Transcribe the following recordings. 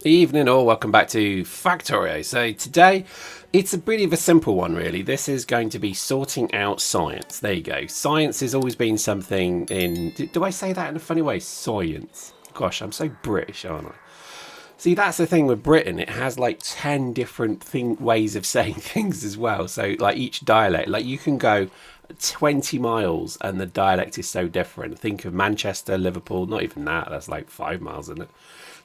Evening all, welcome back to Factorio. So today, it's a bit of a simple one really. This is going to be sorting out science. There you go. Science has always been something in... Do I say that in a funny way? Science. Gosh, I'm so British, aren't I? See, that's the thing with Britain. It has like 10 different ways of saying things as well. So like each dialect, like you can go 20 miles and the dialect is so different. Think of Manchester, Liverpool, not even that. That's like 5 miles, isn't it?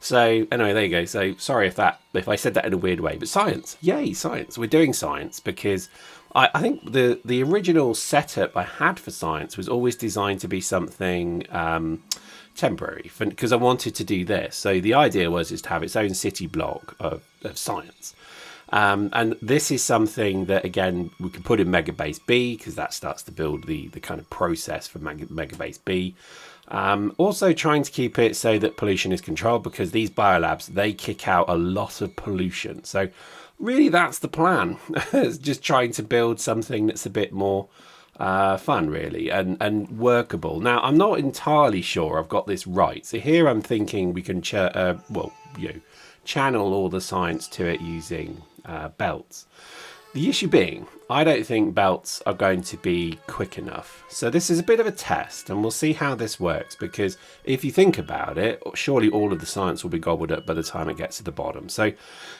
So anyway, there you go. So sorry if I said that in a weird way, but science, yay, science. We're doing science because I think the original setup I had for science was always designed to be something temporary because I wanted to do this. So the idea was to have its own city block of science. And this is something that, again, we can put in Megabase B because that starts to build the kind of process for Megabase B. Also trying to keep it so that pollution is controlled because these biolabs, they kick out a lot of pollution. So really that's the plan. It's just trying to build something that's a bit more fun really and workable. Now, I'm not entirely sure I've got this right. So here I'm thinking we can channel all the science to it using belts. The issue being, I don't think belts are going to be quick enough. So this is a bit of a test and we'll see how this works, because if you think about it, surely all of the science will be gobbled up by the time it gets to the bottom. So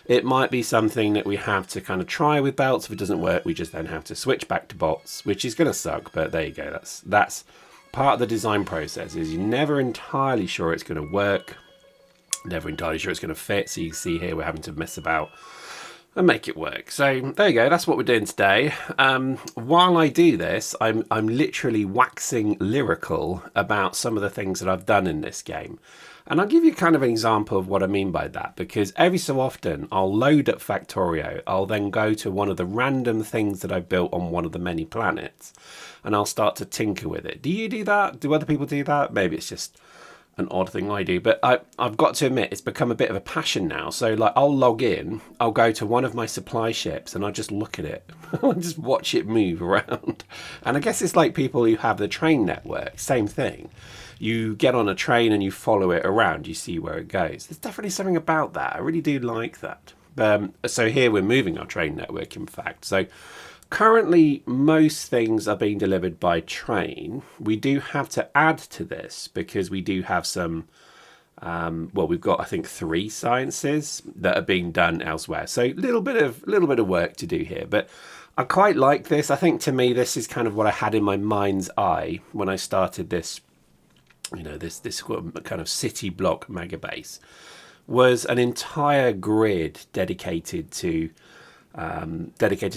it might be something that we have to kind of try with belts. If it doesn't work, we just then have to switch back to bots, which is going to suck, but there you go. That's part of the design process, is you're never entirely sure it's going to work, never entirely sure it's going to fit. So you see here we're having to mess about and make it work. So there you go, that's what we're doing today. While I do this, I'm literally waxing lyrical about some of the things that I've done in this game. And I'll give you kind of an example of what I mean by that, because every so often I'll load up Factorio, I'll then go to one of the random things that I built on one of the many planets, and I'll start to tinker with it. Do you do that? Do other people do that? Maybe it's just an odd thing I do, but I've got to admit it's become a bit of a passion now. So like I'll log in, I'll go to one of my supply ships and I'll just look at it. I'll just watch it move around. And I guess it's like people who have the train network, same thing. You get on a train and you follow it around, you see where it goes. There's definitely something about that. I really do like that. So here we're moving our train network, in fact. So currently, most things are being delivered by train. We do have to add to this because we do have some, we've got, I think, 3 sciences that are being done elsewhere. So a little bit of work to do here. But I quite like this. I think to me, this is kind of what I had in my mind's eye when I started this, this kind of city block megabase, was an entire grid dedicated to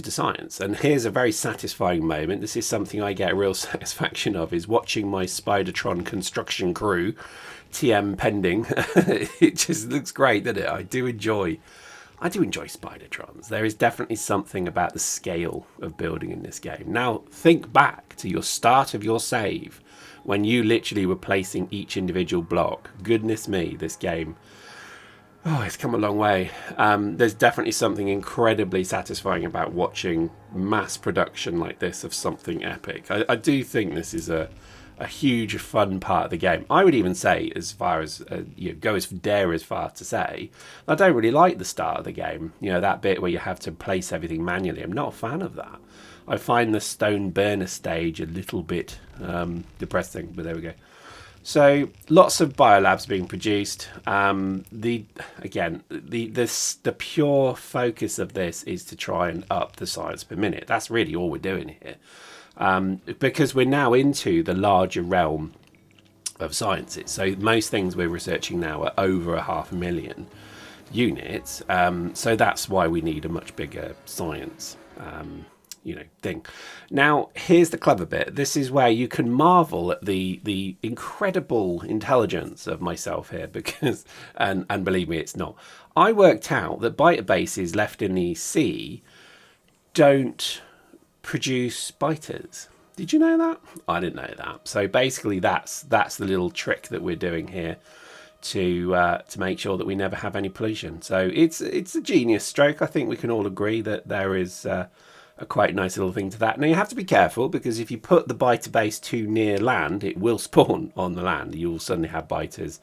science. And here's a very satisfying moment. This is something I get a real satisfaction of, is watching my Spidertron construction crew, TM pending. It just looks great, doesn't it? I do enjoy Spidertrons. There is definitely something about the scale of building in this game. Now think back to your start of your save when you literally were placing each individual block. Goodness me, this game, oh, it's come a long way. There's definitely something incredibly satisfying about watching mass production like this of something epic. I do think this is a huge fun part of the game. I would even say, as far as dare as far to say, I don't really like the start of the game. That bit where you have to place everything manually. I'm not a fan of that. I find the stone burner stage a little bit depressing, but there we go. So lots of biolabs being produced. The pure focus of this is to try and up the science per minute. That's really all we're doing here, because we're now into the larger realm of sciences. So most things we're researching now are over 500,000 units. So that's why we need a much bigger science thing. Now, here's the clever bit. This is where you can marvel at the incredible intelligence of myself here, because, and believe me, it's not. I worked out that biter bases left in the sea don't produce biters. Did you know that? I didn't know that. So basically, that's the little trick that we're doing here to make sure that we never have any pollution. So it's a genius stroke. I think we can all agree that there is a quite nice little thing to that. Now you have to be careful, because if you put the biter base too near land, it will spawn on the land. You will suddenly have biters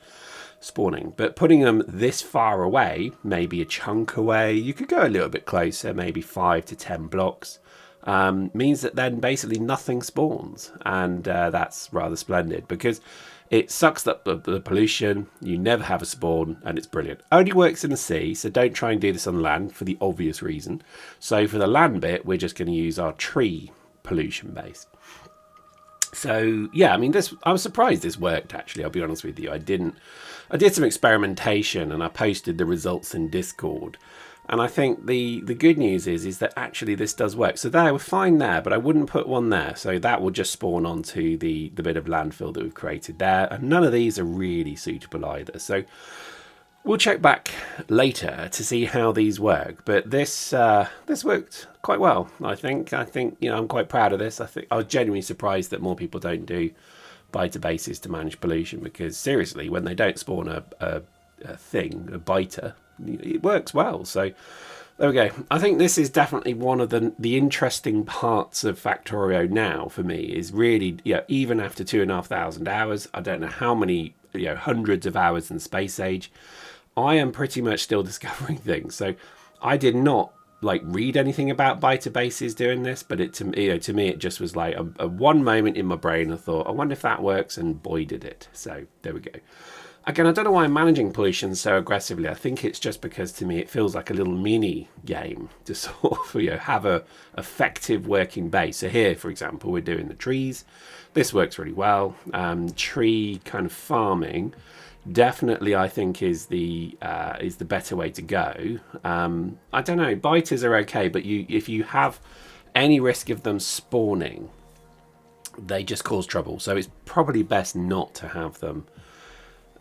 spawning. But putting them this far away, maybe a chunk away, you could go a little bit closer, maybe 5 to 10 blocks, means that then basically nothing spawns. And that's rather splendid, because it sucks up the pollution, you never have a spawn, and it's brilliant. Only works in the sea, so don't try and do this on land for the obvious reason. So for the land bit, we're just going to use our tree pollution base. So yeah, I mean, I was surprised this worked, actually, I'll be honest with you. I did some experimentation and I posted the results in Discord. And I think the good news is that actually this does work. So there, we're fine there, but I wouldn't put one there. So that will just spawn onto the bit of landfill that we've created there. And none of these are really suitable either. So we'll check back later to see how these work. But this worked quite well, I think. You know, I'm quite proud of this. I was genuinely surprised that more people don't do biter bases to manage pollution, because seriously, when they don't spawn a biter, it works well. So there we go. I think this is definitely one of the interesting parts of Factorio now for me, is really, even after 2,500 hours, I don't know how many, hundreds of hours in Space Age, I am pretty much still discovering things. So I did not read anything about biter bases doing this, but to me it just was like a one moment in my brain. I thought, I wonder if that works, and boy did it. So there we go. Again, I don't know why I'm managing pollution so aggressively. I think it's just because to me it feels like a little mini game to sort of have a effective working base. So here, for example, we're doing the trees. This works really well. Tree kind of farming definitely, I think, is the better way to go. I don't know, biters are okay, but if you have any risk of them spawning, they just cause trouble. So it's probably best not to have them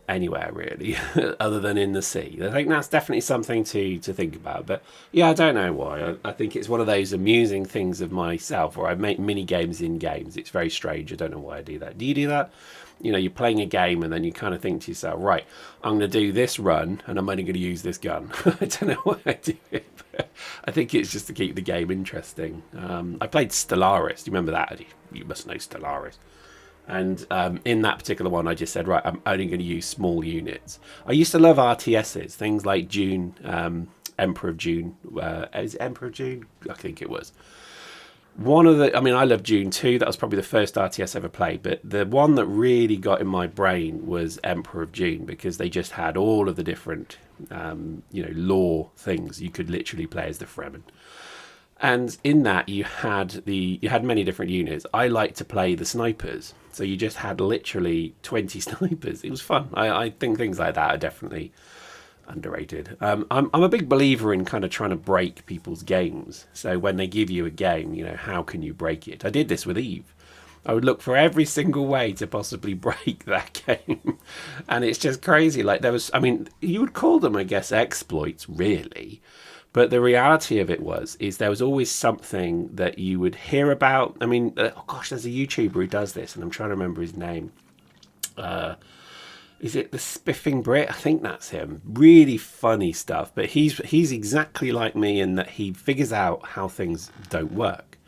anywhere really other than in the sea. I think that's definitely something to think about. But yeah, I don't know why. I think it's one of those amusing things of myself where I make mini games in games. It's very strange. I don't know why I do that. Do you do that? You're playing a game and then you kind of think to yourself, right, I'm going to do this run and I'm only going to use this gun. I don't know why I do it, but I think it's just to keep the game interesting. I played Stellaris. Do you remember that? You must know Stellaris. And in that particular one, I just said, right, I'm only going to use small units. I used to love RTSs, things like June, Emperor of June. Is it Emperor of June? I think it was. I love June too. That was probably the first RTS I ever played. But the one that really got in my brain was Emperor of June, because they just had all of the different, lore things. You could literally play as the Fremen. And in that you had many different units. I like to play the snipers, so you just had literally 20 snipers. It was fun. I think things like that are definitely underrated. I'm a big believer in kind of trying to break people's games. So when they give you a game, how can you break it? I did this with Eve. I would look for every single way to possibly break that game, and it's just crazy. You would call them, I guess, exploits, really. But the reality of it is there was always something that you would hear about. there's a YouTuber who does this, and I'm trying to remember his name. Is it the Spiffing Brit? I think that's him. Really funny stuff. But he's exactly like me in that he figures out how things don't work.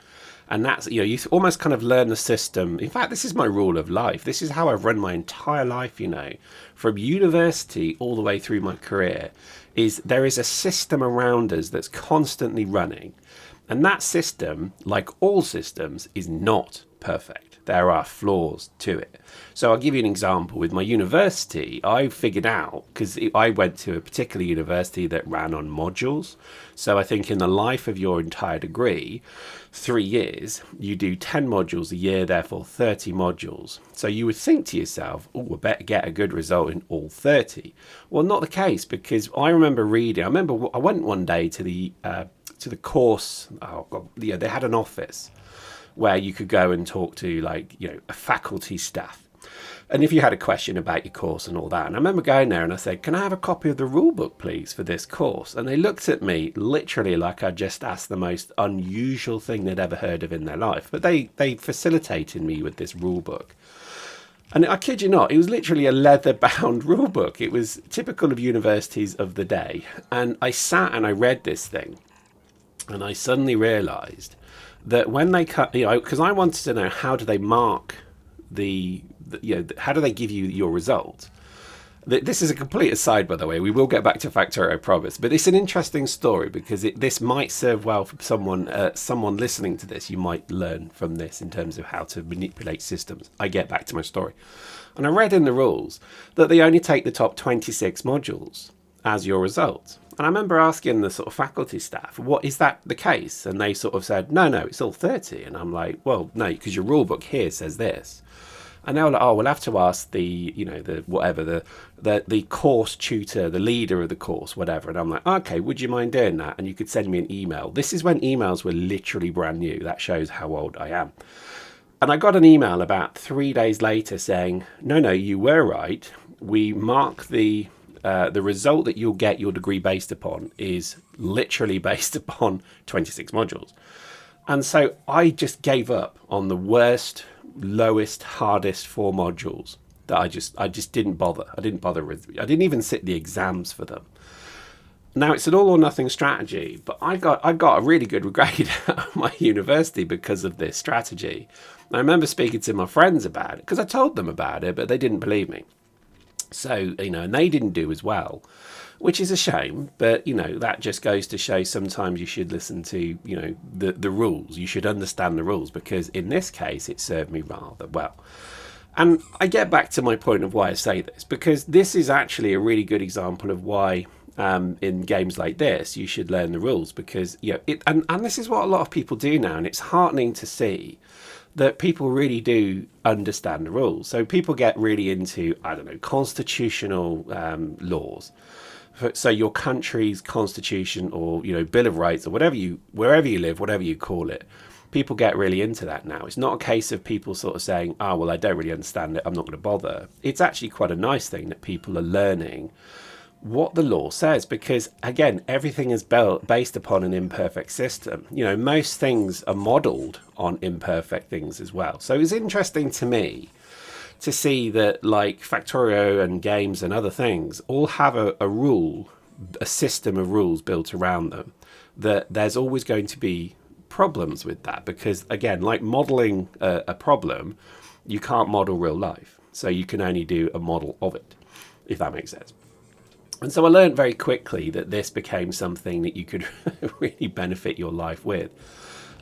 And that's, you almost kind of learn the system. In fact, this is my rule of life. This is how I've run my entire life, from university all the way through my career. There is a system around us that's constantly running. And that system, like all systems, is not perfect. There are flaws to it. So I'll give you an example. With my university, I figured out, because I went to a particular university that ran on modules. So I think in the life of your entire degree, 3 years, you do 10 modules a year, therefore 30 modules. So you would think to yourself, I better get a good result in all 30. Well, not the case, because I remember reading, I went one day to the course, they had an office where you could go and talk to a faculty staff. And if you had a question about your course and all that, and I remember going there and I said, can I have a copy of the rule book, please, for this course? And they looked at me literally like I just asked the most unusual thing they'd ever heard of in their life. But they facilitated me with this rule book. And I kid you not, it was literally a leather-bound rule book. It was typical of universities of the day. And I sat and I read this thing, and I suddenly realised that when they cut, because I wanted to know, how do they mark how do they give you your result? This is a complete aside, by the way. We will get back to Factorio, I promise. But it's an interesting story because this might serve well for someone listening to this. You might learn from this in terms of how to manipulate systems. I get back to my story. And I read in the rules that they only take the top 26 modules as your result. And I remember asking the sort of faculty staff, what is that the case? And they sort of said, no, it's all 30. And I'm like, well, no, because your rule book here says this. And they were like, oh, we'll have to ask the course tutor, the leader of the course, whatever. And I'm like, okay, would you mind doing that? And you could send me an email. This is when emails were literally brand new. That shows how old I am. And I got an email about 3 days later saying, no, you were right. We mark the result that you'll get your degree based upon is literally based upon 26 modules. And so I just gave up on the worst, lowest, hardest 4 modules that I just didn't bother. I didn't even sit the exams for them. Now it's an all or nothing strategy, but I got a really good grade at my university because of this strategy. I remember speaking to my friends about it because I told them about it, but they didn't believe me. So, and they didn't do as well, which is a shame. But, that just goes to show sometimes you should listen to, the rules. You should understand the rules because in this case, it served me rather well. And I get back to my point of why I say this, because this is actually a really good example of why in games like this, you should learn the rules because, and this is what a lot of people do now. And it's heartening to see that people really do understand the rules. So people get really into, constitutional laws. So your country's constitution or, Bill of Rights or wherever you live, whatever you call it, people get really into that now. It's not a case of people sort of saying, oh, well, I don't really understand it, I'm not going to bother. It's actually quite a nice thing that people are learning what the law says, because again, everything is based upon an imperfect system. Most things are modeled on imperfect things as well. So it's interesting to me to see that like Factorio and games and other things all have a system of rules built around them, that there's always going to be problems with that, because again, like modeling a problem, you can't model real life. So you can only do a model of it, if that makes sense. And so I learned very quickly that this became something that you could really benefit your life with.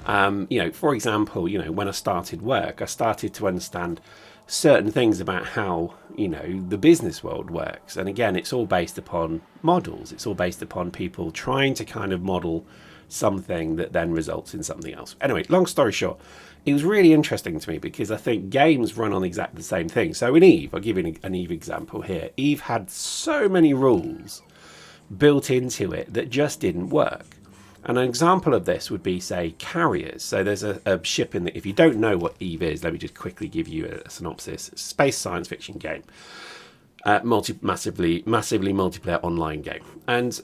For example, when I started work, I started to understand certain things about how, the business world works. And again, it's all based upon models. It's all based upon people trying to kind of model something that then results in something else. Anyway, long story short, it was really interesting to me because I think games run on exactly the same thing. So in Eve, I'll give you an Eve example here. Eve had so many rules built into it that just didn't work. And an example of this would be, say, carriers. So there's a ship in the, if you don't know what Eve is, let me just quickly give you a synopsis. It's a space science fiction game. Massively multiplayer online game. And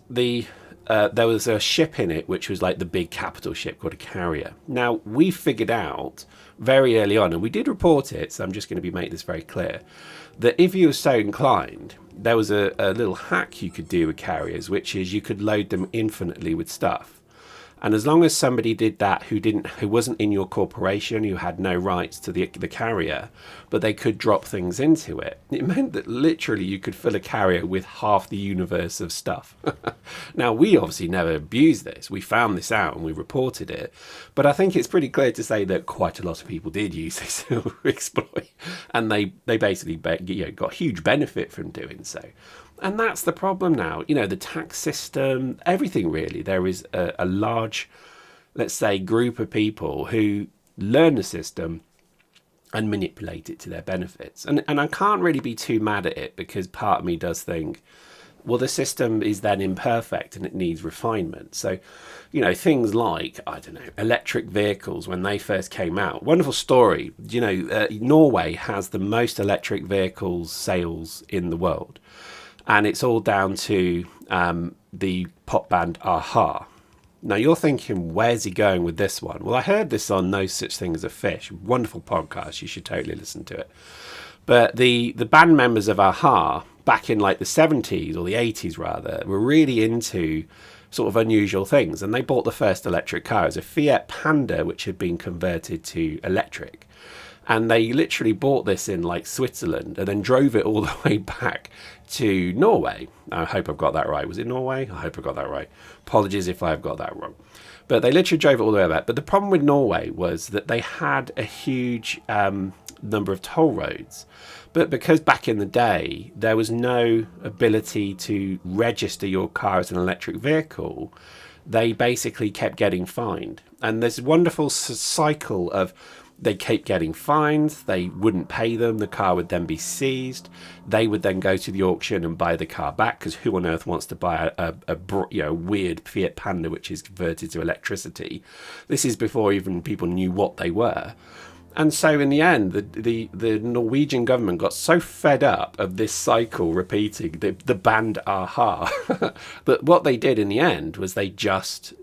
there was a ship in it which was like the big capital ship called a carrier. Now, we figured out very early on, and we did report it, so I'm just going to make this very clear, that if you were so inclined, there was a little hack you could do with carriers, which is you could load them infinitely with stuff. And as long as somebody did that who wasn't in your corporation, who had no rights to the carrier, but they could drop things into it, it meant that literally you could fill a carrier with half the universe of stuff. Now, we obviously never abused this. We found this out and we reported it. But I think it's pretty clear to say that quite a lot of people did use this exploit. And they basically got huge benefit from doing so. And that's the problem now. The tax system, everything really. There is a large, let's say, group of people who learn the system and manipulate it to their benefits. And I can't really be too mad at it because part of me does think, well, the system is then imperfect and it needs refinement. So, things like, electric vehicles when they first came out. Wonderful story. Norway has the most electric vehicles sales in the world. And it's all down to the pop band a-ha. Now, you're thinking, where's he going with this one? Well, I heard this on No Such Thing as a Fish. Wonderful podcast. You should totally listen to it. But the band members of a-ha, back in like the 70s or the 80s rather, were really into sort of unusual things. And they bought the first electric car. It was a Fiat Panda, which had been converted to electric. And they literally bought this in like Switzerland and then drove it all the way back to Norway. I hope I've got that right. Was it Norway? I hope I got that right. Apologies if I've got that wrong. But they literally drove it all the way back. But the problem with Norway was that they had a huge number of toll roads. But because back in the day, there was no ability to register your car as an electric vehicle, they basically kept getting fined. And there's a wonderful cycle of they keep getting fined, they wouldn't pay them, the car would then be seized, they would then go to the auction and buy the car back, because who on earth wants to buy a weird Fiat Panda which is converted to electricity? This is before even people knew what they were. And so in the end, the Norwegian government got so fed up of this cycle repeating, the band aha, that what they did in the end was they just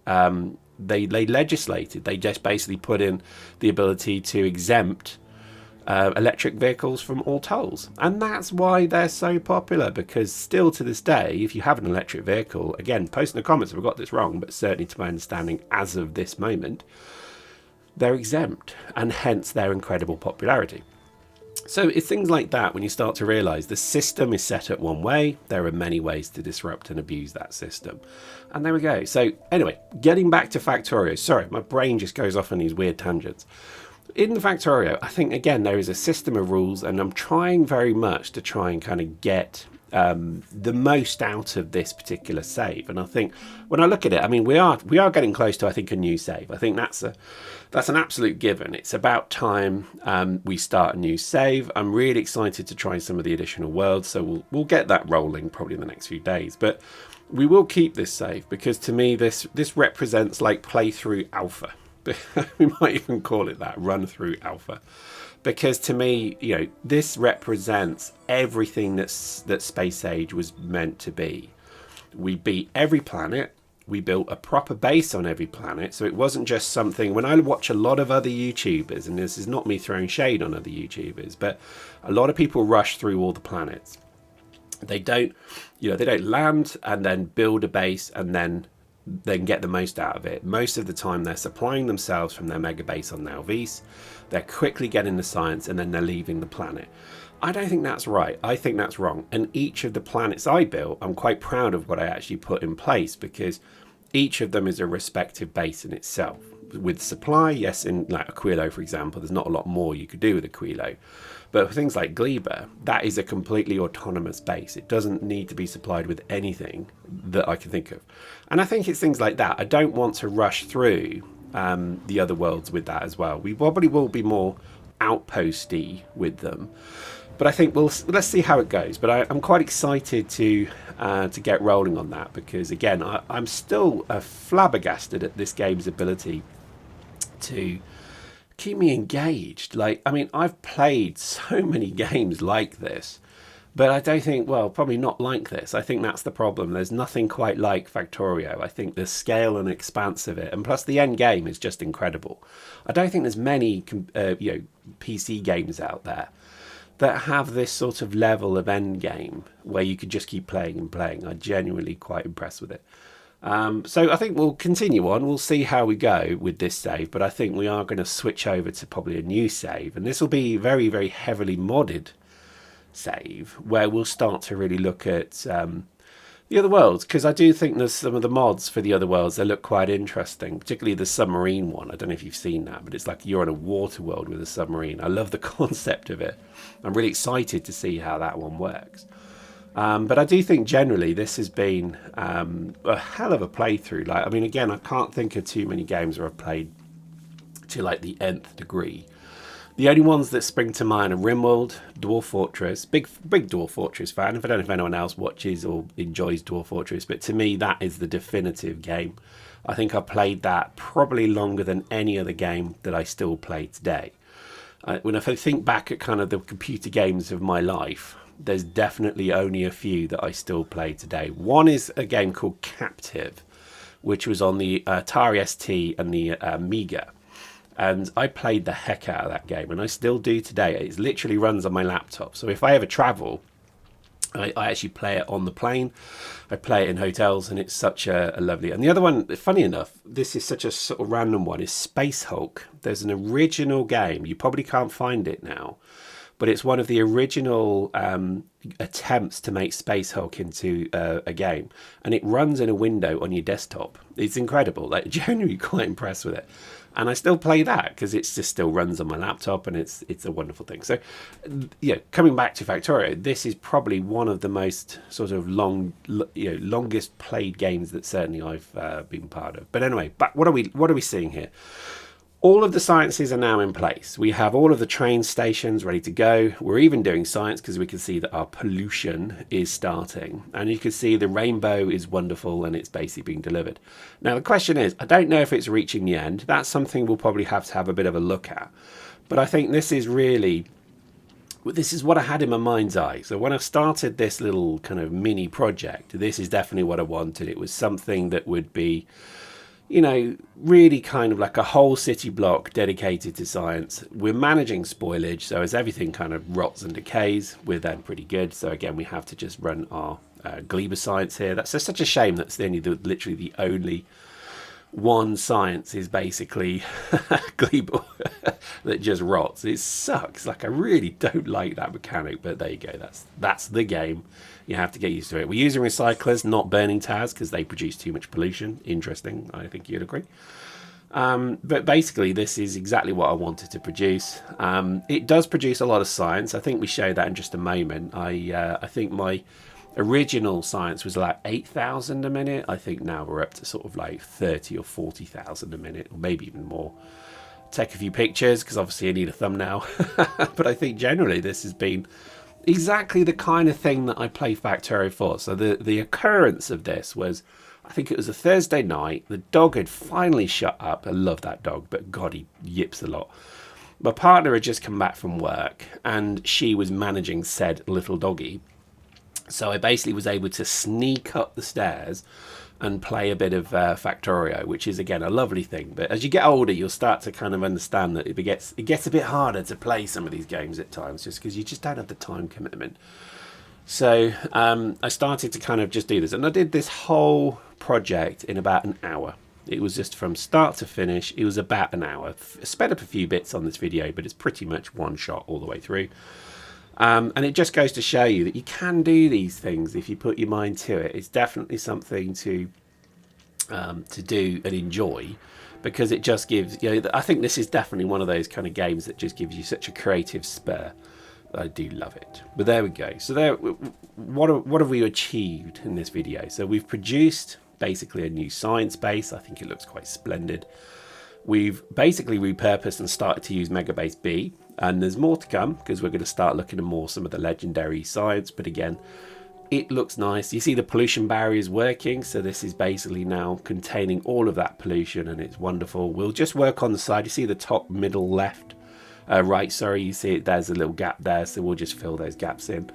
they legislated. They just basically put in the ability to exempt electric vehicles from all tolls. And that's why they're so popular, because still to this day, if you have an electric vehicle, again, post in the comments if I got this wrong, but certainly to my understanding as of this moment, they're exempt, and hence their incredible popularity. So it's things like that when you start to realise the system is set up one way, there are many ways to disrupt and abuse that system. And there we go. So anyway, getting back to Factorio. Sorry, my brain just goes off on these weird tangents. In the Factorio, I think, again, there is a system of rules, and I'm trying very much to try and kind of get the most out of this particular save. And I think when I look at it, I mean, we are getting close to, I think, a new save. I think that's an absolute given. It's about time we start a new save. I'm really excited to try some of the additional worlds, so we'll get that rolling probably in the next few days. But we will keep this save, because to me this represents like playthrough alpha. We might even call it that, run through alpha. Because to me, you know, this represents everything that Space Age was meant to be. We beat every planet. We built a proper base on every planet. So it wasn't just something, when I watch a lot of other YouTubers, and this is not me throwing shade on other YouTubers, but a lot of people rush through all the planets. They don't land and then build a base and then get the most out of it. Most of the time they're supplying themselves from their mega base on Nauvis. They're quickly getting the science and then they're leaving the planet. I don't think that's right. I think that's wrong. And each of the planets I built, I'm quite proud of what I actually put in place, because each of them is a respective base in itself. With supply, yes, in like Aquilo, for example, there's not a lot more you could do with Aquilo. But for things like Gleba, that is a completely autonomous base. It doesn't need to be supplied with anything that I can think of. And I think it's things like that. I don't want to rush through the other worlds with that as well. We probably will be more outposty with them. But I think let's see how it goes. But I'm quite excited to get rolling on that, because, again, I'm still flabbergasted at this game's ability to keep me engaged. Like, I mean, I've played so many games like this, but I don't think, well, probably not like this. I think that's the problem. There's nothing quite like Factorio. I think the scale and expanse of it, and plus the end game is just incredible. I don't think there's many PC games out there that have this sort of level of end game where you could just keep playing and playing. I'm genuinely quite impressed with it. So I think we'll continue on. We'll see how we go with this save, but I think we are going to switch over to probably a new save, and this will be very, very heavily modded save, where we'll start to really look at the other worlds, because I do think there's some of the mods for the other worlds that look quite interesting, particularly the submarine one. I don't know if you've seen that, but it's like you're in a water world with a submarine. I love the concept of it. I'm really excited to see how that one works. But I do think generally this has been a hell of a playthrough. Like, I mean, again, I can't think of too many games where I've played to like the nth degree. The only ones that spring to mind are Rimworld, Dwarf Fortress, big Dwarf Fortress fan. I don't know if anyone else watches or enjoys Dwarf Fortress, but to me that is the definitive game. I think I played that probably longer than any other game that I still play today. When I think back at kind of the computer games of my life, there's definitely only a few that I still play today. One is a game called Captive, which was on the Atari ST and the Amiga. And I played the heck out of that game, and I still do today. It literally runs on my laptop. So if I ever travel, I actually play it on the plane. I play it in hotels, and it's such a lovely. And the other one, funny enough, this is such a sort of random one, is Space Hulk. There's an original game. You probably can't find it now, but it's one of the original attempts to make Space Hulk into a game, and it runs in a window on your desktop. It's incredible. Like, genuinely quite impressed with it. And I still play that because it just still runs on my laptop, and it's a wonderful thing. So, yeah, coming back to Factorio, this is probably one of the most sort of longest played games that certainly I've been part of. But anyway, but what are we seeing here? All of the sciences are now in place. We have all of the train stations ready to go. We're even doing science because we can see that our pollution is starting. And you can see the rainbow is wonderful, and it's basically being delivered. Now, the question is, I don't know if it's reaching the end. That's something we'll probably have to have a bit of a look at. But I think this is what I had in my mind's eye. So when I started this little kind of mini project, this is definitely what I wanted. It was something that would be, you know, really kind of like a whole city block dedicated to science. We're managing spoilage, so as everything kind of rots and decays, we're then pretty good. So again, we have to just run our Gleba science here. That's just such a shame. That's literally the only one science is basically Gleba that just rots. It sucks. Like, I really don't like that mechanic, but there you go. That's the game. You have to get used to it. We're using recyclers, not burning tires, because they produce too much pollution. Interesting. I think you'd agree. But basically, this is exactly what I wanted to produce. It does produce a lot of science. I think we show that in just a moment. I think my original science was like 8,000 a minute. I think now we're up to sort of like 30 or 40,000 a minute, or maybe even more. Take a few pictures because obviously I need a thumbnail. But I think generally this has been exactly the kind of thing that I play Factorio for. So the occurrence of this was, I think it was a Thursday night. The dog had finally shut up. I love that dog, but God, he yips a lot. My partner had just come back from work, and she was managing said little doggy. So I basically was able to sneak up the stairs and play a bit of Factorio, which is, again, a lovely thing. But as you get older, you'll start to kind of understand that it gets a bit harder to play some of these games at times, just because you just don't have the time commitment. So I started to kind of just do this. And I did this whole project in about an hour. It was just from start to finish. It was about an hour. I sped up a few bits on this video, but it's pretty much one shot all the way through. And it just goes to show you that you can do these things if you put your mind to it. It's definitely something to do and enjoy, because it just gives, you know, I think this is definitely one of those kind of games that just gives you such a creative spur. I do love it. But there we go. So there, what have we achieved in this video? So we've produced basically a new science base. I think it looks quite splendid. We've basically repurposed and started to use Megabase B, and there's more to come because we're going to start looking at more some of the legendary science. But again, it looks nice. You see the pollution barrier is working, so this is basically now containing all of that pollution, and it's wonderful. We'll just work on the side. You see the top middle left, right, sorry, you see it, there's a little gap there, so we'll just fill those gaps in.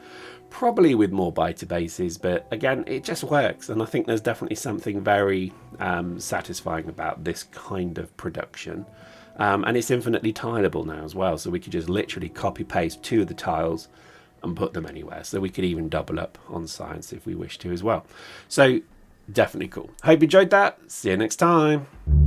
Probably with more biter bases, but again, it just works, and I think there's definitely something very satisfying about this kind of production. And it's infinitely tileable now as well, so we could just literally copy paste 2 of the tiles and put them anywhere. So we could even double up on science if we wish to as well. So definitely cool. Hope you enjoyed that. See you next time.